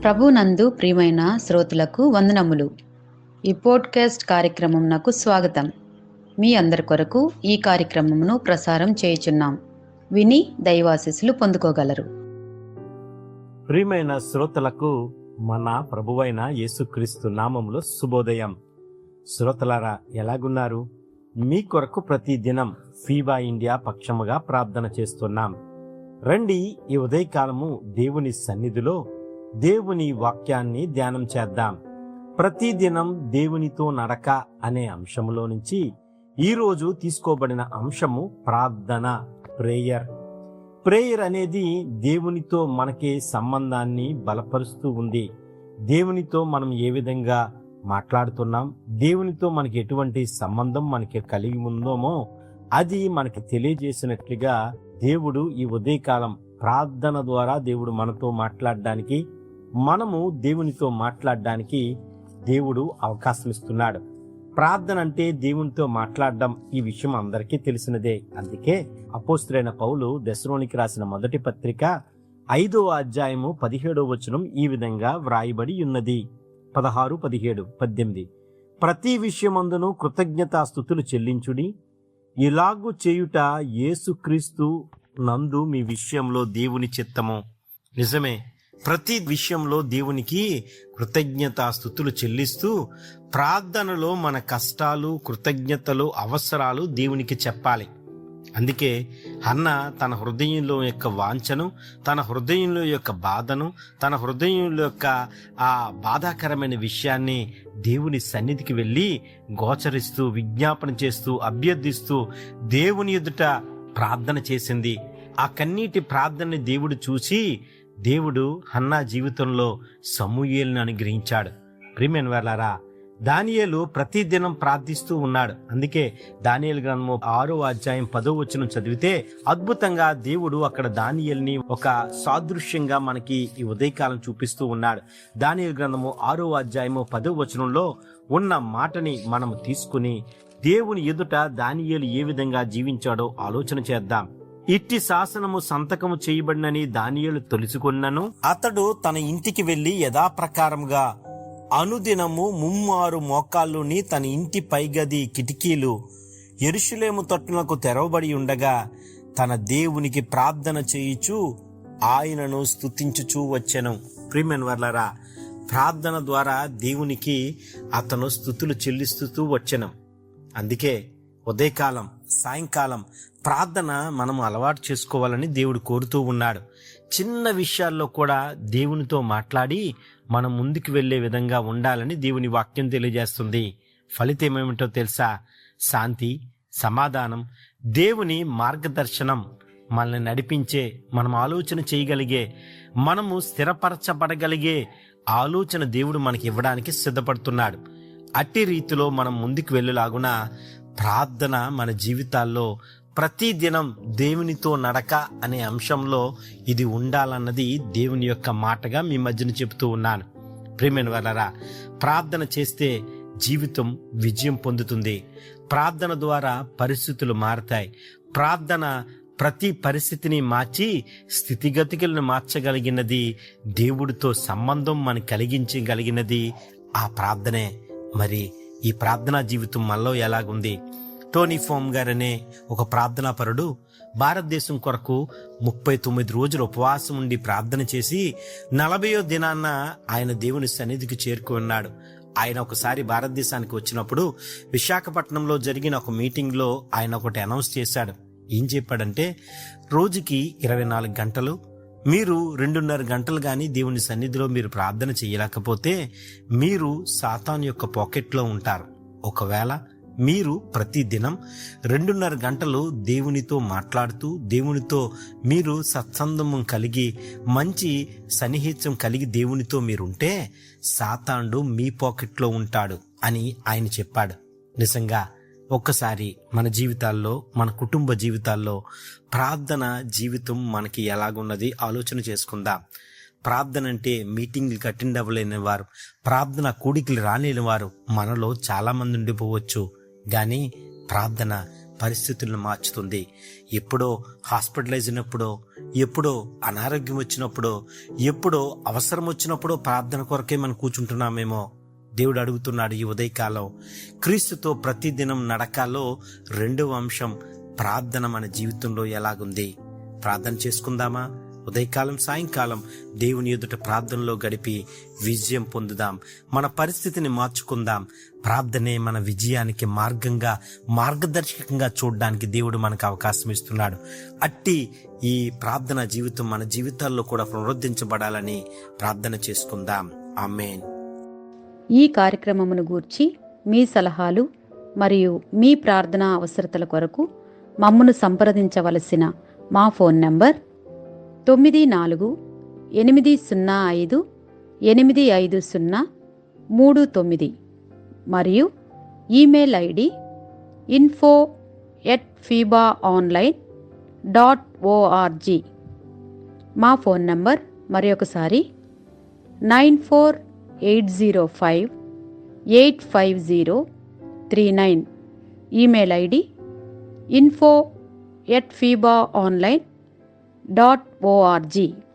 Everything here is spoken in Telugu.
ప్రభునందు ప్రియమైన శ్రోతలకు వందనములు. ఈ పోడ్కాస్ట్ కార్యక్రమం నాకు స్వాగతం. మీ అందరి కొరకు ఈ కార్యక్రమమును ప్రసారం చేయుచున్నాం. విని దైవాశీస్సులు పొందుకోగలరు. ప్రియమైన శ్రోతలకు మన ప్రభువైన యేసుక్రీస్తు నామములో శుభోదయం. శ్రోతలారా, ఎలాగున్నారు? మీ కొరకు ప్రతి దినం ఫీబా ఇండియా పక్షముగా ప్రార్థన చేస్తున్నాం. రండి, ఈ ఉదయకాలము దేవుని సన్నిధిలో దేవుని వాక్యాన్ని ధ్యానం చేద్దాం. ప్రతిదినం దేవునితో నడక అనే అంశములో నుంచి ఈరోజు తీసుకోబడిన అంశము ప్రార్థన, ప్రేయర్. ప్రేయర్ అనేది దేవునితో మనకి సంబంధాన్ని బలపరుస్తూ ఉంది. దేవునితో మనం ఏ విధంగా మాట్లాడుతున్నాం, దేవునితో మనకి ఎటువంటి సంబంధం మనకి కలిగి ఉందోమో అది మనకి తెలియజేసినట్లుగా దేవుడు ఈ ఉదయకాలం ప్రార్థన ద్వారా దేవుడు మనతో మాట్లాడడానికి, మనము దేవునితో మాట్లాడడానికి దేవుడు అవకాశం ఇస్తున్నాడు. ప్రార్థన అంటే దేవునితో మాట్లాడడం, ఈ విషయం అందరికీ తెలిసినదే. అందుకే అపోస్తలుడైన పౌలు దెస్సలోనికి రాసిన మొదటి పత్రిక 5వ అధ్యాయము 17వ వచనం ఈ విధంగా వ్రాయబడి ఉన్నది. 16, 17, 18. ప్రతి విషయమందును కృతజ్ఞతాస్తుతులు చెల్లించుడి, ఇలాగు చేయుట యేసుక్రీస్తు నందు మీ విషయంలో దేవుని చిత్తము. నిజమే, ప్రతి విషయంలో దేవునికి కృతజ్ఞతాస్తుతులు చెల్లిస్తూ ప్రార్థనలో మన కష్టాలు, కృతజ్ఞతలు, అవసరాలు దేవునికి చెప్పాలి. అందుకే హన్న తన హృదయంలో యొక్క వాంఛను, తన హృదయంలో యొక్క బాధను, తన హృదయంలో యొక్క ఆ బాధాకరమైన విషయాన్ని దేవుని సన్నిధికి వెళ్ళి గోచరిస్తూ, విజ్ఞాపన చేస్తూ, అభ్యర్థిస్తూ దేవుని ఎదుట ప్రార్థన చేసింది. ఆ కన్నీటి ప్రార్థనని దేవుడు చూసి దేవుడు హన్నా జీవితంలో సమూయేలును అనుగ్రహించాడు. ప్రియమైన వారలారా, దానియేలు ప్రతిదినం ప్రార్థిస్తూ ఉన్నాడు. అందుకే దానియేలు గ్రంథము 6వ అధ్యాయం 10వ వచనం చదివితే అద్భుతంగా దేవుడు అక్కడ దానియేలుని ఒక సాదృశ్యంగా మనకి ఈ ఉదయకాలం చూపిస్తూ ఉన్నాడు. దానియేలు గ్రంథము 6వ అధ్యాయము 10వ వచనంలో ఉన్న మాటని మనం తీసుకుని దేవుని ఎదుట దానియేలు ఏ విధంగా జీవించాడో ఆలోచన చేద్దాం. ఇట్టి శాసనము సంతకము చేయబడినని దానియేలు తెలుసుకున్నను, అతడు తన ఇంటికి వెళ్లి యథాప్రకారముగా అనుదినము 3 మోకాళ్ళుని తన ఇంటి పైగది కిటికీలు యెరూషలేము తట్టులకు తెరవబడి ఉండగా తన దేవునికి ప్రార్థన చేయుచు ఆయనను స్తుతించుచూ వచ్చెను. ప్రియమైన వారలారా, ప్రార్థన ద్వారా దేవునికి అతను స్తుతులు చెల్లిస్తూ వచ్చెను. అందుకే ఉదయకాలం, సాయంకాలం ప్రార్థన మనం అలవాటు చేసుకోవాలని దేవుడు కోరుతూ ఉన్నాడు. చిన్న విషయాల్లో కూడా దేవునితో మాట్లాడి మనం ముందుకు వెళ్లే విధంగా ఉండాలని దేవుని వాక్యం తెలియజేస్తుంది. ఫలితం ఏమిటో తెలుసా? శాంతి, సమాధానం, దేవుని మార్గదర్శనం, మనల్ని నడిపించే, మనం ఆలోచన చేయగలిగే, మనము స్థిరపరచబడగలిగే ఆలోచన దేవుడు మనకి ఇవ్వడానికి సిద్ధపడుతున్నాడు. అట్టి రీతిలో మనం ముందుకు వెళ్ళలాగున ప్రార్థన మన జీవితాల్లో ప్రతిదినం దేవునితో నడక అనే అంశంలో ఇది ఉండాలన్నది దేవుని యొక్క మాటగా మీ మధ్యన చెబుతూ ఉన్నాను. ప్రియమైన వారలారా, ప్రార్థన చేస్తే జీవితం విజయం పొందుతుంది. ప్రార్థన ద్వారా పరిస్థితులు మారతాయి. ప్రార్థన ప్రతి పరిస్థితిని మార్చి స్థితిగతికలను మార్చగలిగినది, దేవుడితో సంబంధం మనకు కలిగించగలిగినది ఆ ప్రార్థనే. మరి ఈ ప్రార్థనా జీవితం మనలో ఎలాగుంది? టోనీ ఫోమ్ గారనే ఒక ప్రార్థనా పరుడు భారతదేశం కొరకు 39 రోజులు ఉపవాసం ఉండి ప్రార్థన చేసి 40వ దినాన్న ఆయన దేవుని సన్నిధికి చేరుకున్నాడు. ఆయన ఒకసారి భారతదేశానికి వచ్చినప్పుడు విశాఖపట్నంలో జరిగిన ఒక మీటింగ్లో ఆయన ఒకటి అనౌన్స్ చేశాడు. ఏం చెప్పాడంటే, రోజుకి 24 గంటలు మీరు 2.5 గంటలు కానీ దేవుని సన్నిధిలో మీరు ప్రార్థన చేయలేకపోతే మీరు సాతాను యొక్క పాకెట్లో ఉంటారు. ఒకవేళ మీరు ప్రతి దినం 2.5 గంటలు దేవునితో మాట్లాడుతూ, దేవునితో మీరు సత్సంబంధం కలిగి, మంచి సన్నిహిత్యం కలిగి దేవునితో మీరుంటే సాతానుడు మీ పాకెట్లో ఉంటాడు అని ఆయన చెప్పాడు. నిజంగా ఒక్కసారి మన జీవితాల్లో, మన కుటుంబ జీవితాల్లో ప్రార్థన జీవితం మనకి ఎలాగున్నది ఆలోచన చేసుకుందాం. ప్రార్థన అంటే మీటింగ్లు అటెండ్ అవ్వలేని వారు, ప్రార్థన కూడికలు రాలేని వారు మనలో చాలా మంది ఉండిపోవచ్చు. కానీ ప్రార్థన పరిస్థితులను మార్చుతుంది. ఎప్పుడో హాస్పిటలైజ్ అయినప్పుడో, ఎప్పుడో అనారోగ్యం వచ్చినప్పుడో, ఎప్పుడో అవసరం వచ్చినప్పుడో ప్రార్థన కొరకే మనం కూర్చుంటున్నామేమో. దేవుడు అడుగుతున్నాడు ఈ ఉదయకాలం, క్రీస్తుతో ప్రతిదినం నడకాలో రెండవ అంశం ప్రార్థన మన జీవితంలో ఎలాగుంది? ప్రార్థన చేసుకుందామా? ఉదయకాలం సాయంకాలం దేవుని ఎదుట ప్రార్థనలో గడిపి విజయం పొందుదాం. మన పరిస్థితిని మార్చుకుందాం. ప్రార్థనే మన విజయానికి మార్గదర్శకంగా చూడడానికి దేవుడు మనకు అవకాశం ఇస్తున్నాడు. అట్టి ఈ ప్రార్థన జీవితం మన జీవితాల్లో కూడా పునరుద్ధరించబడాలని ప్రార్థన చేసుకుందాం. ఆమేన్. ఈ కార్యక్రమమును గూర్చి మీ సలహాలు మరియు మీ ప్రార్థనా అవసరతల కొరకు మమ్మను సంప్రదించవలసిన మా ఫోన్ నంబర్ 9480585039 మరియు ఈమెయిల్ ఐడి info@fibaonline.org. మా ఫోన్ నంబర్ మరొకసారి 9480585039. Email ID info@fibaonline.org.